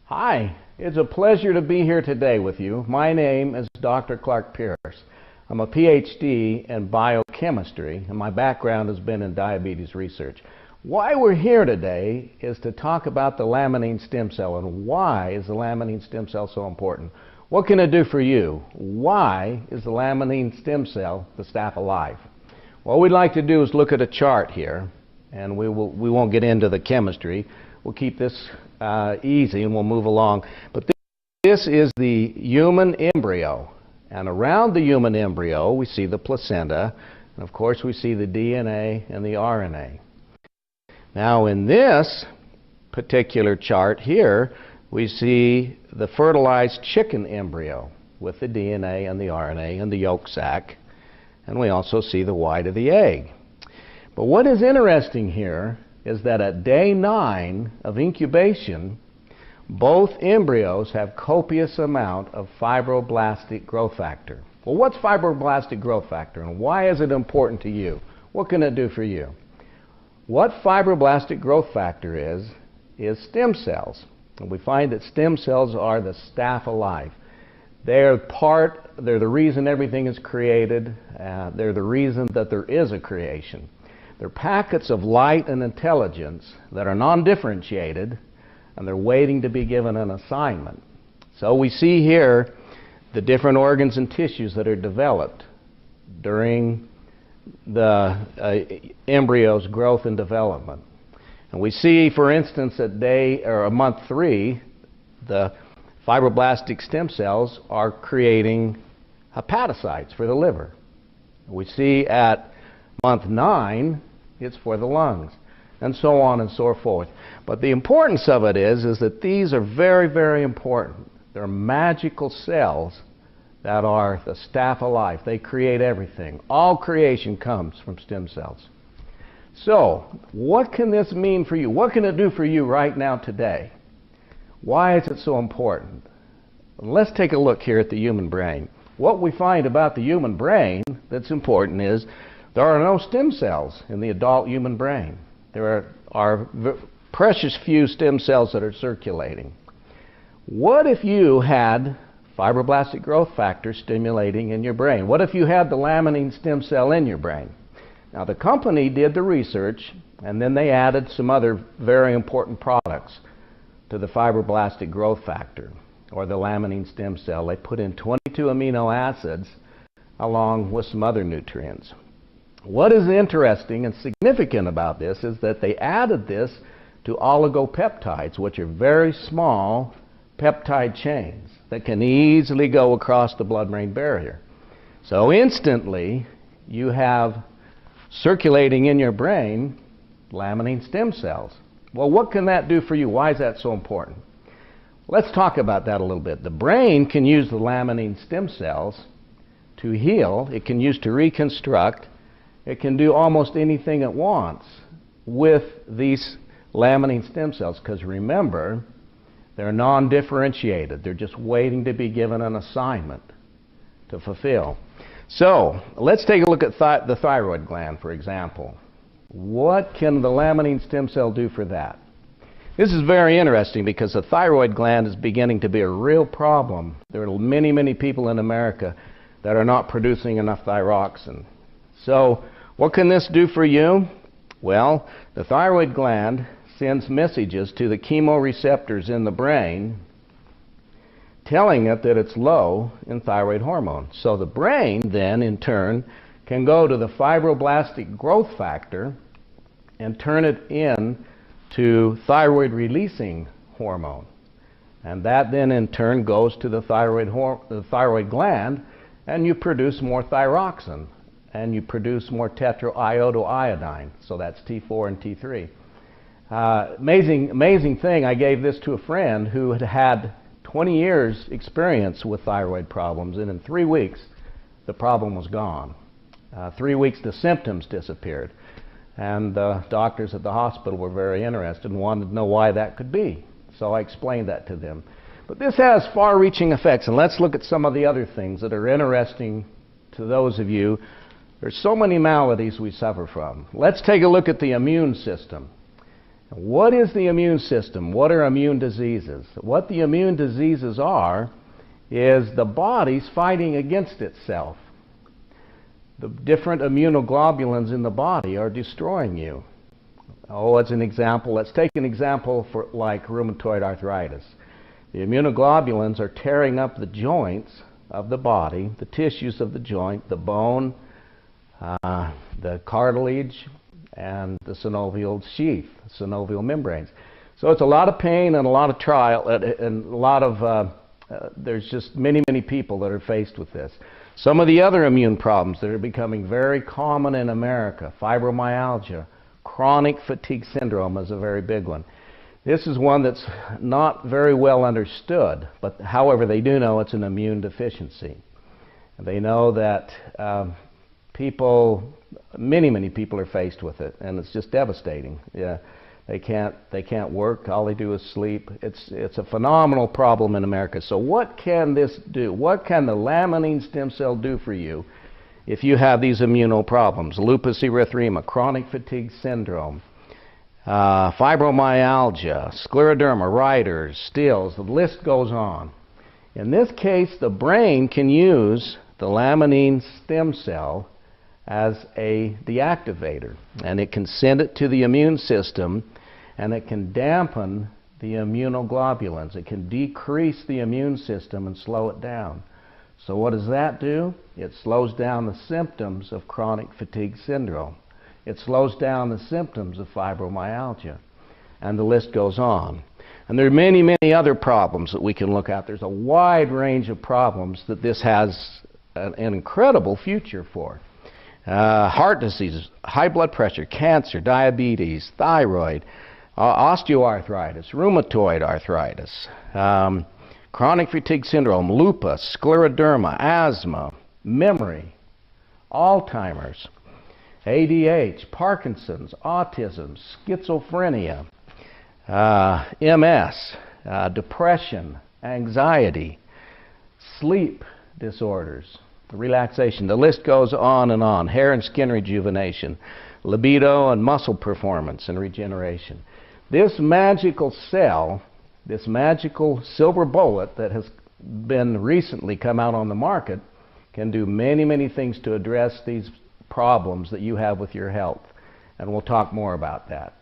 Hi, it's a pleasure to be here today with you. My name is Dr. Clark Pierce. I'm a PhD in biochemistry, and my background has been in diabetes research. Why we're here today is to talk about the laminine stem cell and why is the laminine stem cell so important. What can it do for you? Why is the laminine stem cell the staff of life? What we'd like to do is look at a chart here, and we won't get into the chemistry. We'll keep this easy and we'll move along. But this is the human embryo. And around the human embryo we see the placenta. And of course we see the DNA and the RNA. Now in this particular chart here we see the fertilized chicken embryo with the DNA and the RNA and the yolk sac. And we also see the white of the egg. But what is interesting here is that at day 9 of incubation, both embryos have copious amount of fibroblastic growth factor. Well, what's fibroblastic growth factor and why is it important to you? What can it do for you? What fibroblastic growth factor is stem cells. And we find that stem cells are the staff of life. They're the reason everything is created. They're the reason that there is a creation. They're packets of light and intelligence that are non-differentiated, and they're waiting to be given an assignment. So we see here the different organs and tissues that are developed during the embryo's growth and development. And we see, for instance, at month 3, the fibroblastic stem cells are creating hepatocytes for the liver. We see at month 9, it's for the lungs, and so on and so forth. But the importance of it is that these are very, very important. They're magical cells that are the staff of life. They create everything. All creation comes from stem cells. So, what can this mean for you? What can it do for you right now today? Why is it so important? Let's take a look here at the human brain. What we find about the human brain that's important is there are no stem cells in the adult human brain. There are precious few stem cells that are circulating. What if you had fibroblastic growth factor stimulating in your brain? What if you had the laminine stem cell in your brain? Now the company did the research and then they added some other very important products to the fibroblastic growth factor or the laminine stem cell. They put in 22 amino acids along with some other nutrients. What is interesting and significant about this is that they added this to oligopeptides, which are very small peptide chains that can easily go across the blood-brain barrier. So instantly you have circulating in your brain laminine stem cells. Well, what can that do for you? Why is that so important? Let's talk about that a little bit. The brain can use the laminine stem cells to heal. It can use to reconstruct. It can do almost anything it wants with these laminine stem cells because remember, they're non-differentiated. They're just waiting to be given an assignment to fulfill. So let's take a look at the thyroid gland, for example. What can the laminine stem cell do for that? This is very interesting because the thyroid gland is beginning to be a real problem. There are many, many people in America that are not producing enough thyroxine. So what can this do for you? Well, the thyroid gland sends messages to the chemoreceptors in the brain telling it that it's low in thyroid hormone. So the brain then, in turn, can go to the fibroblastic growth factor and turn it into thyroid-releasing hormone. And that then, in turn, goes to the thyroid gland, and you produce more thyroxine. And you produce more tetroiodoiodine, so that's T4 and T3. Amazing thing, I gave this to a friend who had had 20 years experience with thyroid problems, and in 3 weeks the problem was gone. 3 weeks the symptoms disappeared, and the doctors at the hospital were very interested and wanted to know why that could be. So I explained that to them. But this has far-reaching effects, and let's look at some of the other things that are interesting to those of you. There's so many maladies we suffer from. Let's take a look at the immune system. What is the immune system? What are immune diseases? What the immune diseases are is the body's fighting against itself. The different immunoglobulins in the body are destroying you. Oh, as an example, let's take an example for like rheumatoid arthritis. The immunoglobulins are tearing up the joints of the body, the tissues of the joint, the bone, the cartilage, and the synovial sheath, synovial membranes. So it's a lot of pain and a lot of trial and a lot of, there's just many people that are faced with this. Some of the other immune problems that are becoming very common in America, fibromyalgia, chronic fatigue syndrome is a very big one. This is one that's not very well understood, but however they do know it's an immune deficiency. They know that many people are faced with it, and it's just devastating. Yeah, they can't work. All they do is sleep. It's a phenomenal problem in America. So what can this do? What can the Laminine stem cell do for you if you have these immuno problems? Lupus erythema, chronic fatigue syndrome, fibromyalgia, scleroderma, Reiter's, Stills, the list goes on. In this case, the brain can use the Laminine stem cell as a deactivator, and it can send it to the immune system, and it can dampen the immunoglobulins. It can decrease the immune system and slow it down. So what does that do? It slows down the symptoms of chronic fatigue syndrome. It slows down the symptoms of fibromyalgia, and the list goes on. And there are many other problems that we can look at. There's a wide range of problems that this has an incredible future for. Heart disease, high blood pressure, cancer, diabetes, thyroid, osteoarthritis, rheumatoid arthritis, chronic fatigue syndrome, lupus, scleroderma, asthma, memory, Alzheimer's, ADH, Parkinson's, autism, schizophrenia, MS, depression, anxiety, sleep disorders, relaxation. The list goes on and on. Hair and skin rejuvenation, libido and muscle performance and regeneration. This magical cell, this magical silver bullet that has been recently come out on the market, can do many things to address these problems that you have with your health. And we'll talk more about that.